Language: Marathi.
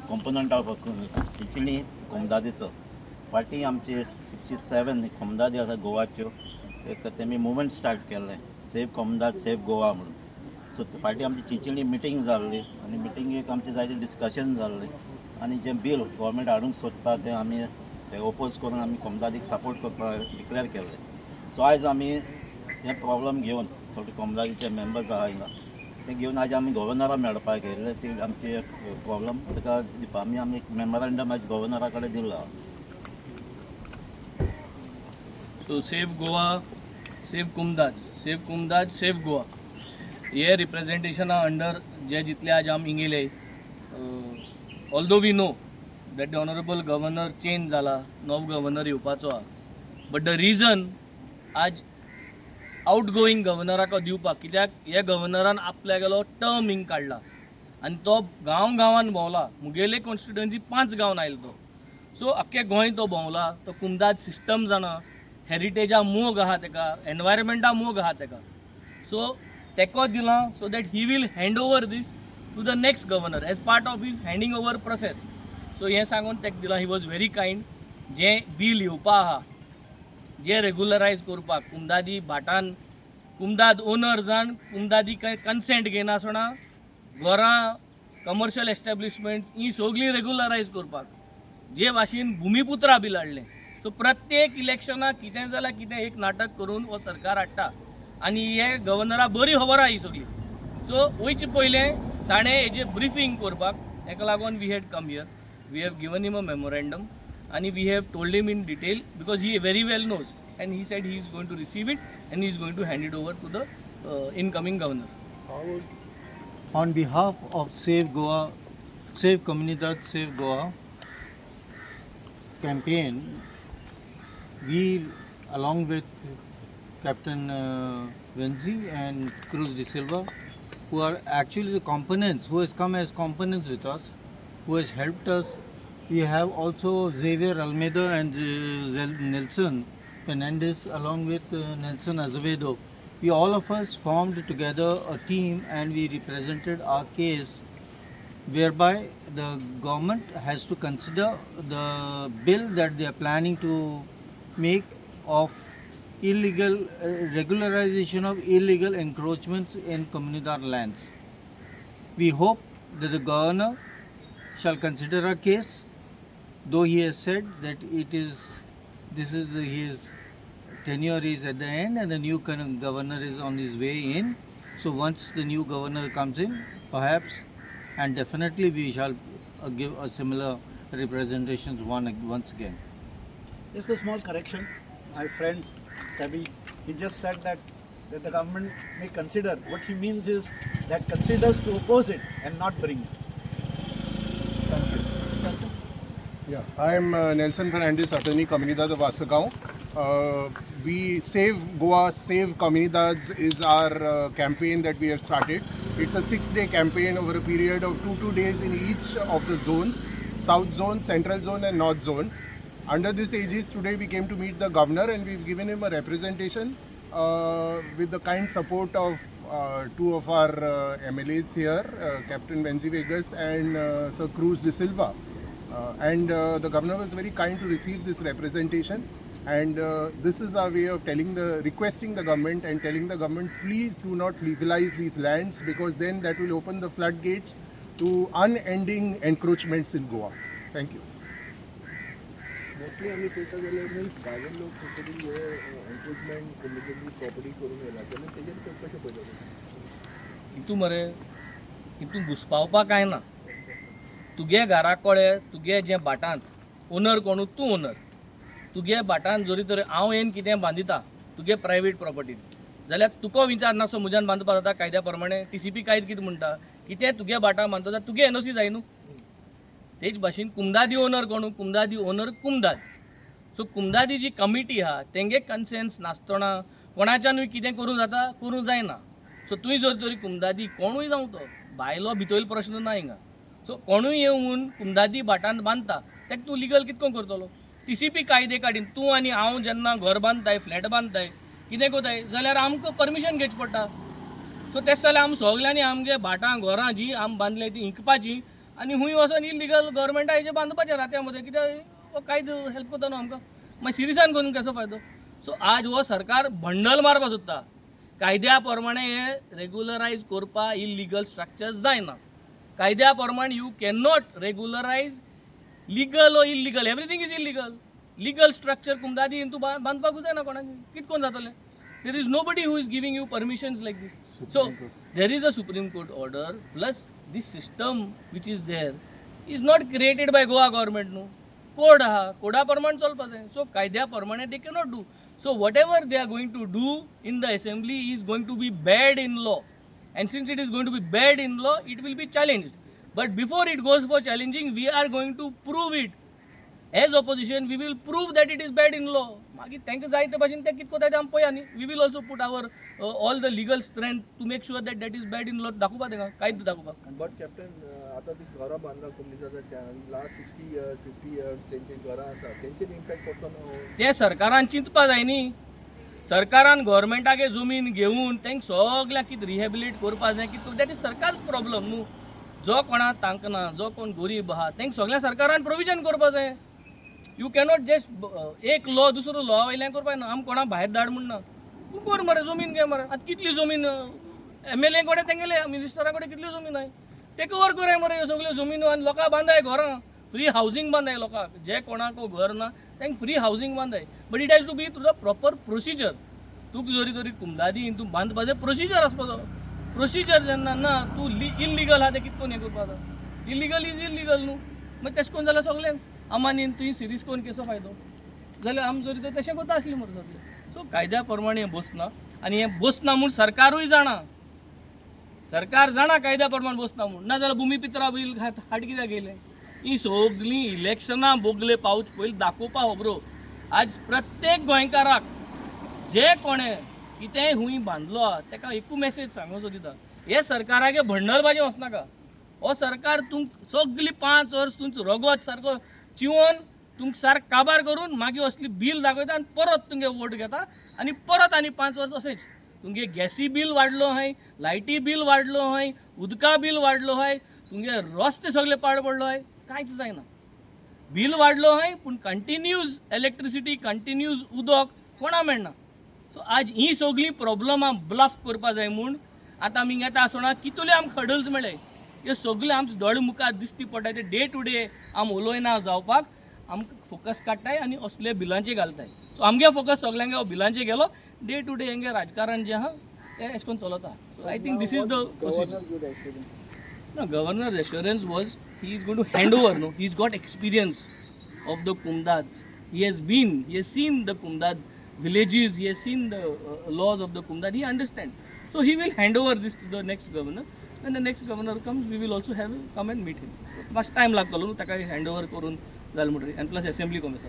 कॉम्पोनंट ऑफ चिंचणी कोमदादीचो फाटीं आमचे 67 कोमदादी आसा गोवाच्यो एक तेमी मुवमेंट स्टार्ट केल्लें सेव कोमदाद सेव गोवा म्हणून. सो फाटीं आमची चिंचणी मिटींग जाल्ली आनी मिटिंगेक आमचें जायतें डिस्कशन जाल्लें आनी जें बील गव्हर्मेंट हाडूंक सोदता तें आमी ते ओपोज करून आमी कोमदादीक सपोर्ट करपाक डिक्लेअर केल्लें. सो आयज आमी हे प्रॉब्लम घेवन थोडे कोमदादीचे मेंबर्स आहा हिंगा ते घेवन आज आमी गव्हर्नरा मेळपाक येयले. ती आमची प्रॉब्लम ताका दिवपा आमी एक मेमोरंडम आज गव्हर्नरा कडेन दिला. सो सेव गोवा सेव कुमदाद सेव गोवा हे रिप्रेजेंटेशना अंडर जे जितले आज आम इंगेले although we know that the honourable governor change जाला नवो गव्हर्नर येवपाचो आहा बट द रिजन आज आउट गोईंग गव्हर्नराक दिवपाक कित्याक हे गव्हर्नरान आपल्या गेलो टर्म हिंग काडला आनी तो गांवान भोंवला. मुगेले कॉन्स्टिट्युएन्सी 5 गांवान आयलो तो. सो अख्खे गोंय तो भोंवला. तो कुमदाद सिस्टम जाणा हेरिटेजा मोग आहा तेका एनवायरमेंटा मोग आहा तेका. सो तेको दिला so that he will hand over this to the next governor as part of his handing over process. So हें सांगून तेका दिला. He was very kind. जें बील येवपा आहा जे रेग्युलरायज करपाक कुमदादी भाटान कुमदाद ओनर जावन कुमदादी कन्सेंट घेनासतना घरां कमर्शियल एस्टॅब्लिशमेंट ही सगळीं रेग्युलरायज करपाक जे भाशेन भुमिपुत्रा बील हाडलें. सो प्रत्येक इलेक्शनाक कितें जाल्यार कितें एक नाटक करून हो सरकार हाडटा आनी हे गव्हर्नरा बरी खबर आहा ही सगळी. सो वयचे पयलें ताणें हेजें ब्रिफींग करपाक ताका लागून we had come here. We have given him a memorandum and we have told him in detail because he very well knows and he said he is going to receive it and he is going to hand it over to the incoming governor. On behalf of Save Goa, Save Comunidad Save Goa campaign, we along with Captain Venzi and Cruz de Silva, who are actually the components, who has come as components with us, who has helped us. We have also Xavier Almeida and Nelson Fernandez along with Nelson Azevedo. We all of us formed together a team and we represented our case whereby the government has to consider the bill that they are planning to make of illegal regularization of illegal encroachments in Comunidad lands. We hope that the governor shall consider our case, though he has said that his tenure is at the end and the new governor is on his way in. So once the new governor comes in, perhaps and definitely we shall give a similar representations once again. Just a small correction. My friend Sabi, he just said that the government may consider. What he means is that considers to oppose it and not bring it. Yeah, I am Nelson Fernandez, attorney Comunidad of Asagaon. We Save Goa, Save Comunidades is our campaign that we have started. It's a 6-day campaign over a period of 2 days in each of the zones, South Zone, Central Zone and North Zone. Under this aegis, today we came to meet the governor and we've given him a representation with the kind support of 2 of our MLAs here, Captain Venzi Vegas and Sir Cruz de Silva. And the governor was very kind to receive this representation, and this is our way of requesting the government and telling the government, please do not legalize these lands, because then that will open the floodgates to unending encroachments in Goa. Thank you. Mostly आम्ही पळयता जाल्यार मीन्स प्रायवेट लोक खंय तरी हे एन्क्रोचमेंट कमिटीची प्रॉपर्टी करून येला तेन्ना तेजेर कशें पळयता हितू मरे हितू घुसपावपा कांय ना. तुगे घरा कळे तुगे जे भाटांत ओनर कोण तूं ओनर तुगे भाटांत जरी तर हांव येवन कितें बांदिता तुगे प्रायवेट प्रॉपर्टीन जाल्यार तुका विचार नासो म्हज्यान बांदपाक जाता कायद्या प्रमाणे. TCP कायद कितें म्हणटा कितें तुगे भाटां बांदता जाल्यार तुगे NOC जाय न्हू. तेच भाशेन कुमदादी ओनर कोण कुमदादी ओनर कुमदाद. सो कुमदादी जी कमिटी आहा तेंगे कन्सेन्स नासतना कोणाच्यानूय कितें करूं जाता करूं जायना. सो तुवें जर तरी कुमदादी कोणूय जावं तो भायलो भितरलो प्रश्न ना हिंगा. सो कोणूय येवन कुमदादी भाटांत बांदता तेका तूं लिगल कितको करतलो. TCP कायदे काडीन तूं आनी हांव जेन्ना घर बांदताय फ्लॅट बांदताय कितें कोताय जाल्यार आमकां परमिशन घेवची पडटा. सो तेच जाल्यार आमी सगल्यांनी आमगे भाटां घरां जी आमी बांदल्याय ती इंकपाची आनी हुंय वचोन इलिगल गव्हर्मेंटा हेजे बांदपाचें रात्या मदें कित्याक हो कायदो हेल्प करता न्हू आमकां मागीर सिरियसान करून कसो फायदो. सो आज हो सरकार भंडल मारपा सोदता. कायद्या प्रमाणे हे रेग्युलरायज करपा इलिगल स्ट्रक्चर्स जायना. कायद्या प्रमाणे you can not regularise legal ओ illegal, everything is illegal. Legal structure कुमदादी तूं बांदपाकूच जायना कोणाक, कितें कोन्न जातलें. There is nobody who is giving you permissions like this. So there is a supreme court order plus this system which is there is not created by Goa government न्हू. कोड आहा, कोडा प्रमाणे चलपा जाय. सो कायद्या प्रमाणे they cannot do. So whatever they are going to do in the assembly is going to be bad in law, and since it is going to be bad in law, it will be challenged. But before it goes for challenging, we are going to prove it. As opposition, we will prove that it is bad in law. मागीर तांकां जाय ते भाशेन ते कितें कोताय ते आमी पळया न्ही. We will also put our all the legal strength to make sure that that is bad in law. दाखोवपा तांकां कायदो दाखोवपाक. बट कॅप्टन आता ती घरां बांदला कम्युनिटीच्या लास्ट 60 years 50 years तेंची घरां आसा तेंचेर इम्पॅक्ट पडटा न्हू. ते सरकारान चिंतपा जाय न्ही. सरकारान गव्हर्मेंटागे जमीन घेवन तांकां सगल्यांक कितें रिहॅबिलिट करपा जाय कितें दॅट इज सरकारच प्रॉब्लम न्हू. जो कोणा तांकां ना, जो कोण गरीब आहा तांकां सगळ्या सरकारान प्रोविजन करपा जाय. यू कॅनॉट जस्ट एक लॉ दुसरो लॉ वयल्यान करपा ना. आमी कोणा भायर धाड म्हणना, तूं कर मरे जमीन घे मरे. आतां कितली जमीन MLA कडेन तेंगेले मिनिस्टरा कडेन कितली जमीन आहाय टेक ओवर कराय मरे ह्यो सगल्यो जमीन आनी लोकांक बांदाय घरां. फ्री हावजींग बांदाय लोकांक. जे कोणाक घर ना तांकां फ्री हावजींग बांदाय. But it has to be through the proper procedure. तुका जरी तरी कुमदादी तूं बांदपाचें प्रोसिजर आसपाचो. प्रोसिजर जेन्ना ना तूं इल्लिगल आहा तें कितें कोन्न हें करपा जाता. इल्लिगल इज इल्लिगल न्हू. मागीर तशें करून जाल्यार सगळ्यांक आमानीन तुवें सिरीज करून केसो फायदो जाल्यार आमी जरी तर तशें करता आसली मरे सगळें. सो कायद्या प्रमाणे हें बसना आनी हें बसना म्हूण सरकारूय जाणा. सरकार जाणा कायद्या प्रमाणे बसना म्हूण. नाजाल्यार भुमिपुत्रा बील हाड कित्याक गेलें. ही सगळीं इलेक्शनां बोगले पावच पयलीं दाखोवपा खबरो. आज प्रत्येक गोंयकाराक जे कोणें कितेंय हुंय बांदलो आहा ताका एकू मॅसेज सांगोसो दिता. हे सरकारागे भंडलबाजी वचनाका. हो सरकार तुमक सगळीं 5 वर्स तुमचो रगत सारको चिवोन तुमकां सारको काबार करून मागीर असली बील दाखयता आनी परत तुमगे वोट घेता आनी परत आनी 5 वर्स अशेंच. तुमगे गॅसी बील वाडलो हाय, लायटी बील वाडलो हाय, उदका बील वाडलो हाय, तुमगे रस्ते सगळे पाड पडलो हाय, कांयच जायना. बील वाडलो हाय पूण कंटिन्यूज इलेक्ट्रिसिटी कंटिन्यूज उदक कोणा मेळना. सो आज ही सगळीं प्रॉब्लमां ब्लफ करपा जाय म्हूण आतां आमी घेता आसतना कितले आमकां हडल्स मेळ्ळे हे सगळे आमचे दोळे मुखार दिसती पडटाय. ते डे टू डे आमी उलोयना जावपाक आमकां फोकस काडटाय आनी असले बिलांचे घालताय. सो आमगे फोकस सगल्यांगे हो बिलांचे गेलो. डे टू डे हेंगे राजकारण जें आहा तें अशें करून चलता. So I think this is the procedure. No, governor's assurance was he is going to hand over. No, he's got experience of the Kumdads. He has seen the Kumdad villages. He has seen the laws of the Kumdad. He understands. So he will hand over this to the next governor. When the next governor comes, we will also come and meet him. Much time लागतलो ताका hand over करून जाल म्हणटरी. And plus assembly comes.